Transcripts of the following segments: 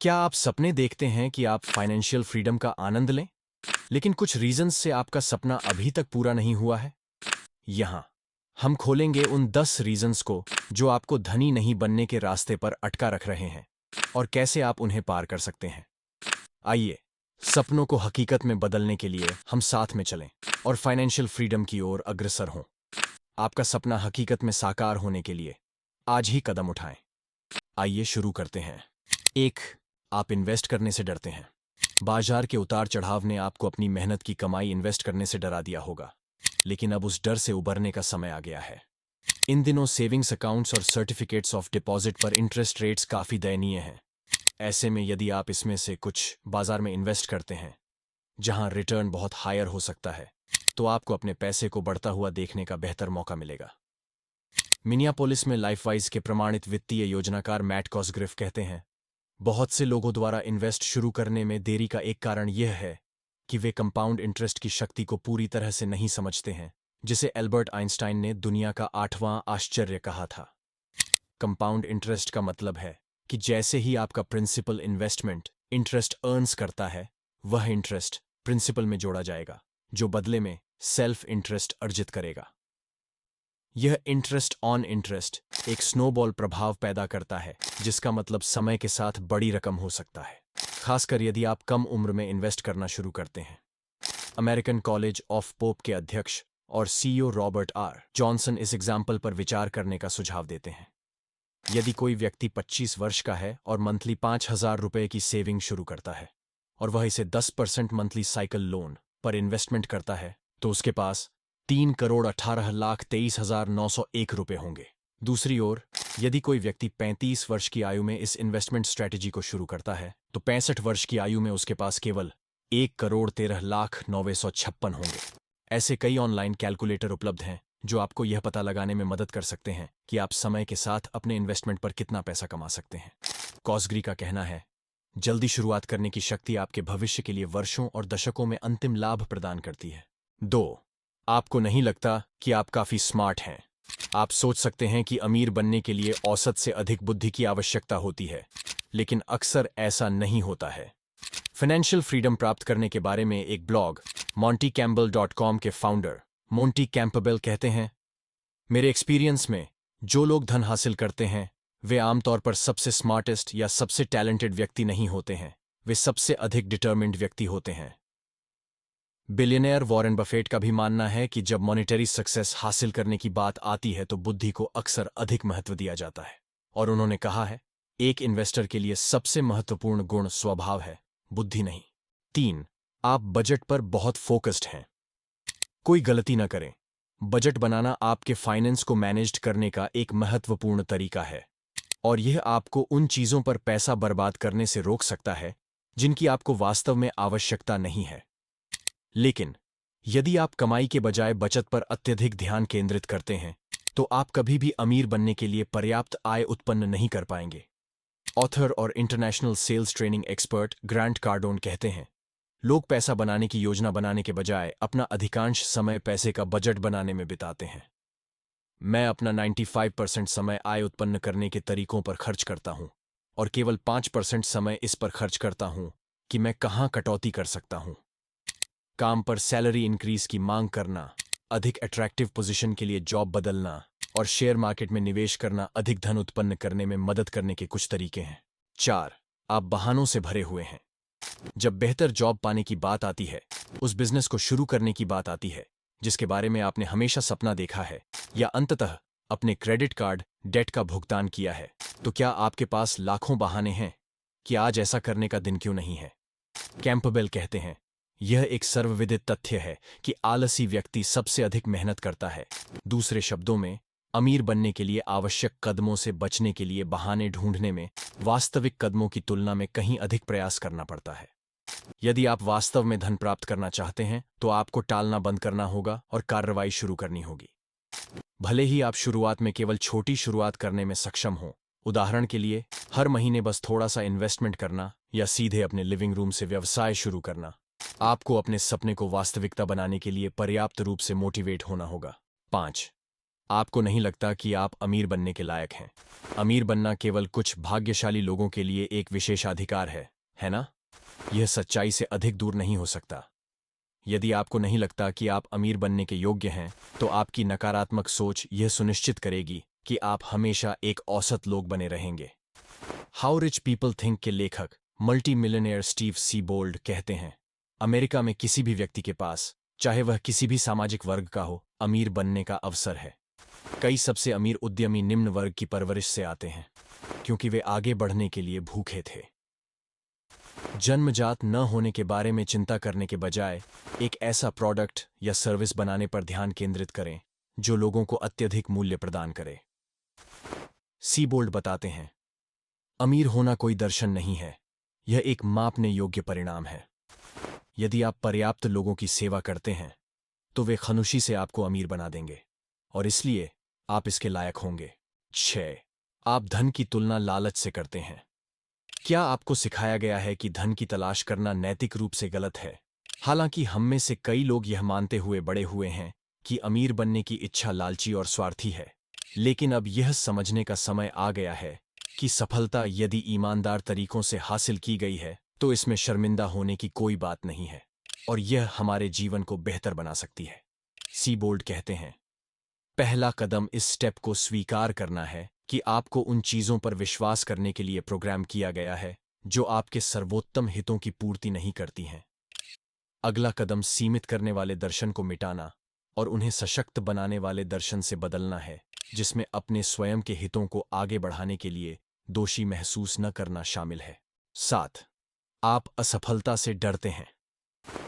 क्या आप सपने देखते हैं कि आप फाइनेंशियल फ्रीडम का आनंद लें, लेकिन कुछ रीजंस से आपका सपना अभी तक पूरा नहीं हुआ है? यहां हम खोलेंगे उन 10 रीजंस को जो आपको धनी नहीं बनने के रास्ते पर अटका रख रहे हैं और कैसे आप उन्हें पार कर सकते हैं। आइए, सपनों को हकीकत में बदलने के लिए हम साथ में चलें और फाइनेंशियल फ्रीडम की ओर अग्रसर हों। आपका सपना हकीकत में साकार होने के लिए आज ही कदम उठाएं। आइए शुरू करते हैं। 1, आप इन्वेस्ट करने से डरते हैं। बाजार के उतार चढ़ाव ने आपको अपनी मेहनत की कमाई इन्वेस्ट करने से डरा दिया होगा, लेकिन अब उस डर से उबरने का समय आ गया है। इन दिनों सेविंग्स अकाउंट्स और सर्टिफिकेट्स ऑफ डिपॉजिट पर इंटरेस्ट रेट्स काफी दयनीय हैं। ऐसे में यदि आप इसमें से कुछ बाजार में इन्वेस्ट करते हैं, जहां रिटर्न बहुत हायर हो सकता है, तो आपको अपने पैसे को बढ़ता हुआ देखने का बेहतर मौका मिलेगा। मिनियापोलिस में लाइफवाइज के प्रमाणित वित्तीय योजनाकार मैट कॉसग्रिफ कहते हैं, बहुत से लोगों द्वारा इन्वेस्ट शुरू करने में देरी का एक कारण यह है कि वे कंपाउंड इंटरेस्ट की शक्ति को पूरी तरह से नहीं समझते हैं, जिसे एल्बर्ट आइंस्टाइन ने दुनिया का 8वां आश्चर्य कहा था। कंपाउंड इंटरेस्ट का मतलब है कि जैसे ही आपका प्रिंसिपल इन्वेस्टमेंट इंटरेस्ट अर्न्स करता है, वह इंटरेस्ट प्रिंसिपल में जोड़ा जाएगा, जो बदले में सेल्फ इंटरेस्ट अर्जित करेगा। यह इंटरेस्ट ऑन इंटरेस्ट एक स्नोबॉल प्रभाव पैदा करता है, जिसका मतलब समय के साथ बड़ी रकम हो सकता है, खासकर यदि आप कम उम्र में इन्वेस्ट करना शुरू करते हैं। अमेरिकन कॉलेज ऑफ पोप के अध्यक्ष और सीईओ रॉबर्ट आर जॉनसन इस एग्जाम्पल पर विचार करने का सुझाव देते हैं। यदि कोई व्यक्ति 25 वर्ष का है और मंथली 5,000 रुपए की सेविंग शुरू करता है और वह इसे 10% मंथली साइकिल लोन पर इन्वेस्टमेंट करता है, तो उसके पास 3,18,23,901 रुपए होंगे। दूसरी ओर, यदि कोई व्यक्ति 35 वर्ष की आयु में इस इन्वेस्टमेंट स्ट्रैटेजी को शुरू करता है, तो 65 वर्ष की आयु में उसके पास केवल 1,13,09,956 होंगे। ऐसे कई ऑनलाइन कैलकुलेटर उपलब्ध हैं जो आपको यह पता लगाने में मदद कर सकते हैं कि आप समय के साथ अपने इन्वेस्टमेंट पर कितना पैसा कमा सकते हैं। कॉसग्री का कहना है, जल्दी शुरुआत करने की शक्ति आपके भविष्य के लिए वर्षों और दशकों में अंतिम लाभ प्रदान करती है। 2, आपको नहीं लगता कि आप काफी स्मार्ट हैं। आप सोच सकते हैं कि अमीर बनने के लिए औसत से अधिक बुद्धि की आवश्यकता होती है, लेकिन अक्सर ऐसा नहीं होता है। फाइनेंशियल फ्रीडम प्राप्त करने के बारे में एक ब्लॉग montycampbell.com के फाउंडर मोंटी कैंपबेल कहते हैं, मेरे एक्सपीरियंस में जो लोग धन हासिल करते हैं, वे आमतौर पर सबसे स्मार्टेस्ट या सबसे टैलेंटेड व्यक्ति नहीं होते हैं, वे सबसे अधिक डिटर्मिन्ड व्यक्ति होते हैं। बिलियनियर वॉरेन बफेट का भी मानना है कि जब मॉनेटरी सक्सेस हासिल करने की बात आती है तो बुद्धि को अक्सर अधिक महत्व दिया जाता है, और उन्होंने कहा है, एक इन्वेस्टर के लिए सबसे महत्वपूर्ण गुण स्वभाव है, बुद्धि नहीं। 3, आप बजट पर बहुत फोकस्ड हैं। कोई गलती न करें, बजट बनाना आपके फाइनेंस को मैनेज करने का एक महत्वपूर्ण तरीका है, और यह आपको उन चीजों पर पैसा बर्बाद करने से रोक सकता है जिनकी आपको वास्तव में आवश्यकता नहीं है। लेकिन यदि आप कमाई के बजाय बचत पर अत्यधिक ध्यान केंद्रित करते हैं, तो आप कभी भी अमीर बनने के लिए पर्याप्त आय उत्पन्न नहीं कर पाएंगे। ऑथर और international sales training expert Grant Cardone कहते हैं, लोग पैसा बनाने की योजना बनाने के बजाय अपना अधिकांश समय पैसे का बजट बनाने में बिताते हैं। मैं अपना 95% समय आय उत्पन्न करने के तरीकों पर खर्च करता हूं और केवल 5% समय इस पर खर्च करता हूं कि मैं कहां कटौती कर सकता हूं। काम पर सैलरी इंक्रीज की मांग करना, अधिक अट्रैक्टिव पोजीशन के लिए जॉब बदलना और शेयर मार्केट में निवेश करना अधिक धन उत्पन्न करने में मदद करने के कुछ तरीके हैं। 4, आप बहानों से भरे हुए हैं। जब बेहतर जॉब पाने की बात आती है, उस बिजनेस को शुरू करने की बात आती है जिसके बारे में आपने हमेशा सपना देखा है, या अंततः अपने क्रेडिट कार्ड डेट का भुगतान किया है, तो क्या आपके पास लाखों बहाने हैं कि आज ऐसा करने का दिन क्यों नहीं है? कैंपबेल कहते हैं, यह एक सर्वविदित तथ्य है कि आलसी व्यक्ति सबसे अधिक मेहनत करता है। दूसरे शब्दों में, अमीर बनने के लिए आवश्यक कदमों से बचने के लिए बहाने ढूंढने में वास्तविक कदमों की तुलना में कहीं अधिक प्रयास करना पड़ता है। यदि आप वास्तव में धन प्राप्त करना चाहते हैं, तो आपको टालना बंद करना होगा और कार्रवाई शुरू करनी होगी। भले ही आप शुरुआत में केवल छोटी शुरुआत करने में सक्षम हों, उदाहरण के लिए हर महीने बस थोड़ा सा इन्वेस्टमेंट करना या सीधे अपने लिविंग रूम से व्यवसाय शुरू करना, आपको अपने सपने को वास्तविकता बनाने के लिए पर्याप्त रूप से मोटिवेट होना होगा। 5, आपको नहीं लगता कि आप अमीर बनने के लायक हैं। अमीर बनना केवल कुछ भाग्यशाली लोगों के लिए एक विशेषाधिकार है ना? यह सच्चाई से अधिक दूर नहीं हो सकता। यदि आपको नहीं लगता कि आप अमीर बनने के योग्य हैं, तो आपकी नकारात्मक सोच यह सुनिश्चित करेगी कि आप हमेशा एक औसत लोग बने रहेंगे। हाउ रिच पीपल थिंक के लेखक मल्टी मिलियनेयर स्टीव सीबोल्ड कहते हैं, अमेरिका में किसी भी व्यक्ति के पास, चाहे वह किसी भी सामाजिक वर्ग का हो, अमीर बनने का अवसर है। कई सबसे अमीर उद्यमी निम्न वर्ग की परवरिश से आते हैं, क्योंकि वे आगे बढ़ने के लिए भूखे थे। जन्मजात न होने के बारे में चिंता करने के बजाय एक ऐसा प्रोडक्ट या सर्विस बनाने पर ध्यान केंद्रित करें जो लोगों को अत्यधिक मूल्य प्रदान करे। सीबोल्ड बताते हैं, अमीर होना कोई दर्शन नहीं है, यह एक मापने योग्य परिणाम है। यदि आप पर्याप्त लोगों की सेवा करते हैं, तो वे खामोशी से आपको अमीर बना देंगे, और इसलिए आप इसके लायक होंगे। 6. आप धन की तुलना लालच से करते हैं। क्या आपको सिखाया गया है कि धन की तलाश करना नैतिक रूप से गलत है? हालांकि हम में से कई लोग यह मानते हुए बड़े हुए हैं कि अमीर बनने की इच्छा लालची और स्वार्थी है। लेकिन अब यह समझने का समय आ गया है कि सफलता यदि ईमानदार तरीकों से हासिल की गई है, तो इसमें शर्मिंदा होने की कोई बात नहीं है, और यह हमारे जीवन को बेहतर बना सकती है। सीबोल्ड कहते हैं, पहला कदम इस स्टेप को स्वीकार करना है कि आपको उन चीजों पर विश्वास करने के लिए प्रोग्राम किया गया है जो आपके सर्वोत्तम हितों की पूर्ति नहीं करती हैं। अगला कदम सीमित करने वाले दर्शन को मिटाना और उन्हें सशक्त बनाने वाले दर्शन से बदलना है, जिसमें अपने स्वयं के हितों को आगे बढ़ाने के लिए दोषी महसूस न करना शामिल है। 7. आप असफलता से डरते हैं।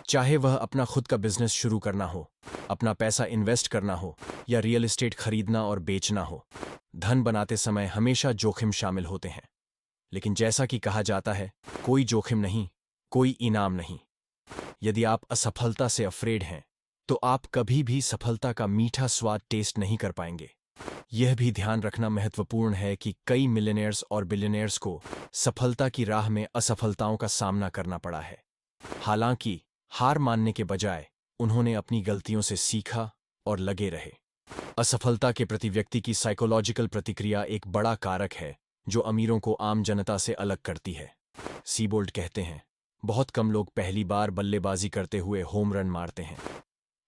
चाहे वह अपना खुद का बिजनेस शुरू करना हो, अपना पैसा इन्वेस्ट करना हो, या रियल एस्टेट खरीदना और बेचना हो, धन बनाते समय हमेशा जोखिम शामिल होते हैं। लेकिन जैसा कि कहा जाता है, कोई जोखिम नहीं, कोई इनाम नहीं। यदि आप असफलता से अफ्रेड हैं, तो आप कभी भी सफलता का मीठा स्वाद टेस्ट नहीं कर पाएंगे। यह भी ध्यान रखना महत्वपूर्ण है कि कई मिलियनेयर्स और बिलियनेयर्स को सफलता की राह में असफलताओं का सामना करना पड़ा है। हालांकि हार मानने के बजाय उन्होंने अपनी गलतियों से सीखा और लगे रहे। असफलता के प्रति व्यक्ति की साइकोलॉजिकल प्रतिक्रिया एक बड़ा कारक है जो अमीरों को आम जनता से अलग करती है। सीबोल्ड कहते हैं, बहुत कम लोग पहली बार बल्लेबाजी करते हुए होम रन मारते हैं।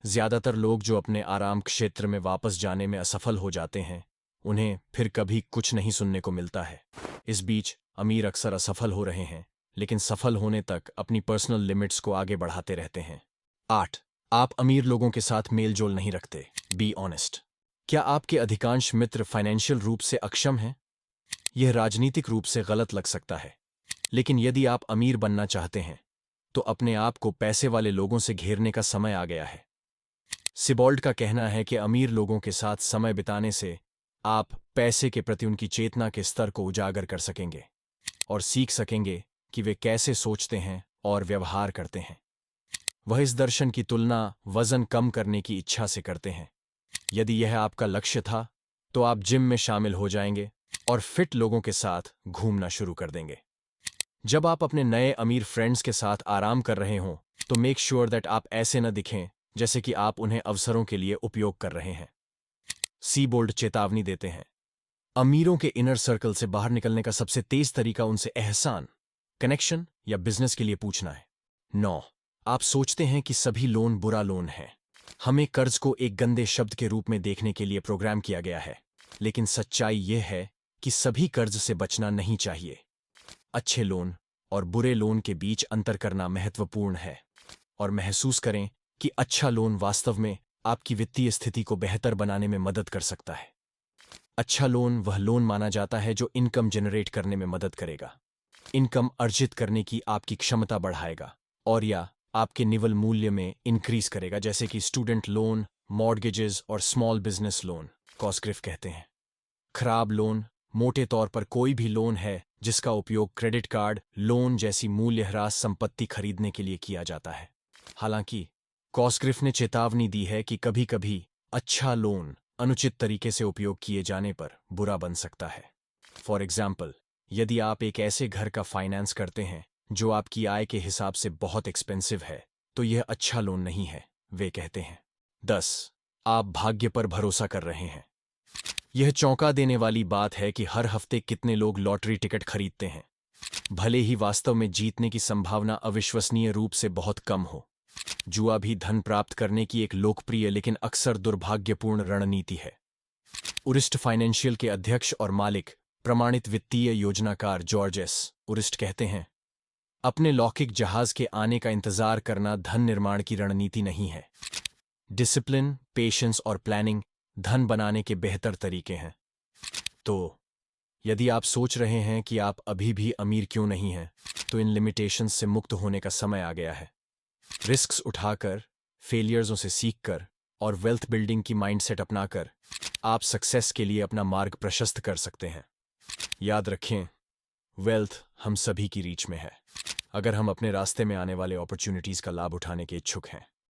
ज्यादातर लोग जो अपने आराम क्षेत्र में वापस जाने में असफल हो जाते हैं, उन्हें फिर कभी कुछ नहीं सुनने को मिलता है। इस बीच अमीर अक्सर असफल हो रहे हैं, लेकिन सफल होने तक अपनी पर्सनल लिमिट्स को आगे बढ़ाते रहते हैं। 8. आप अमीर लोगों के साथ मेल जोल नहीं रखते। Be honest. क्या आपके अधिकांश मित्र फाइनेंशियल रूप से अक्षम हैं? यह राजनीतिक रूप से गलत लग सकता है, लेकिन यदि आप अमीर बनना चाहते हैं, तो अपने आप को पैसे वाले लोगों से घेरने का समय आ गया है। सिबोल्ड का कहना है कि अमीर लोगों के साथ समय बिताने से आप पैसे के प्रति उनकी चेतना के स्तर को उजागर कर सकेंगे और सीख सकेंगे कि वे कैसे सोचते हैं और व्यवहार करते हैं। वह इस दर्शन की तुलना वजन कम करने की इच्छा से करते हैं। यदि यह आपका लक्ष्य था, तो आप जिम में शामिल हो जाएंगे और फिट लोगों के साथ घूमना शुरू कर देंगे। जब आप अपने नए अमीर फ्रेंड्स के साथ आराम कर रहे हों, तो मेक श्योर दैट आप ऐसे न दिखें जैसे कि आप उन्हें अवसरों के लिए उपयोग कर रहे हैं। सीबोल्ड चेतावनी देते हैं, अमीरों के इनर सर्कल से बाहर निकलने का सबसे तेज तरीका उनसे एहसान, कनेक्शन या बिजनेस के लिए पूछना है। 9. आप सोचते हैं कि सभी लोन बुरा लोन है। हमें कर्ज को एक गंदे शब्द के रूप में देखने के लिए प्रोग्राम किया गया है, लेकिन सच्चाई यह है कि सभी कर्ज से बचना नहीं चाहिए। अच्छे लोन और बुरे लोन के बीच अंतर करना महत्वपूर्ण है, और महसूस करें कि अच्छा लोन वास्तव में आपकी वित्तीय स्थिति को बेहतर बनाने में मदद कर सकता है। अच्छा लोन वह लोन माना जाता है जो इनकम जनरेट करने में मदद करेगा, इनकम अर्जित करने की आपकी क्षमता बढ़ाएगा, और या आपके निवल मूल्य में इंक्रीज करेगा, जैसे कि स्टूडेंट लोन, मॉर्गेजेस और स्मॉल बिजनेस लोन। कॉस्ग्रिफ कहते हैं, खराब लोन मोटे तौर पर कोई भी लोन है जिसका उपयोग क्रेडिट कार्ड लोन जैसी मूल्यह्रास संपत्ति खरीदने के लिए किया जाता है। हालांकि कॉस्ग्रिफ ने चेतावनी दी है कि कभी-कभी अच्छा लोन अनुचित तरीके से उपयोग किए जाने पर बुरा बन सकता है। फॉर एग्जाम्पल, यदि आप एक ऐसे घर का फाइनेंस करते हैं जो आपकी आय के हिसाब से बहुत एक्सपेंसिव है, तो यह अच्छा लोन नहीं है, वे कहते हैं। 10. आप भाग्य पर भरोसा कर रहे हैं। यह चौंका देने वाली बात है कि हर हफ्ते कितने लोग लॉटरी टिकट खरीदते हैं, भले ही वास्तव में जीतने की संभावना अविश्वसनीय रूप से बहुत कम हो। जुआ भी धन प्राप्त करने की एक लोकप्रिय लेकिन अक्सर दुर्भाग्यपूर्ण रणनीति है। उरिस्ट फाइनेंशियल के अध्यक्ष और मालिक, प्रमाणित वित्तीय योजनाकार जॉर्ज एस. उरिस्ट कहते हैं, अपने लौकिक जहाज के आने का इंतजार करना धन निर्माण की रणनीति नहीं है। डिसिप्लिन, पेशेंस और प्लानिंग धन बनाने के बेहतर तरीके हैं। तो यदि आप सोच रहे हैं कि आप अभी भी अमीर क्यों नहीं हैं, तो इन लिमिटेशंस से मुक्त होने का समय आ गया है। रिस्क्स उठाकर, फेलियर्सों से सीखकर और वेल्थ बिल्डिंग की माइंडसेट अपनाकर आप सक्सेस के लिए अपना मार्ग प्रशस्त कर सकते हैं। याद रखें, वेल्थ हम सभी की रीच में है, अगर हम अपने रास्ते में आने वाले अपॉर्चुनिटीज का लाभ उठाने के इच्छुक हैं।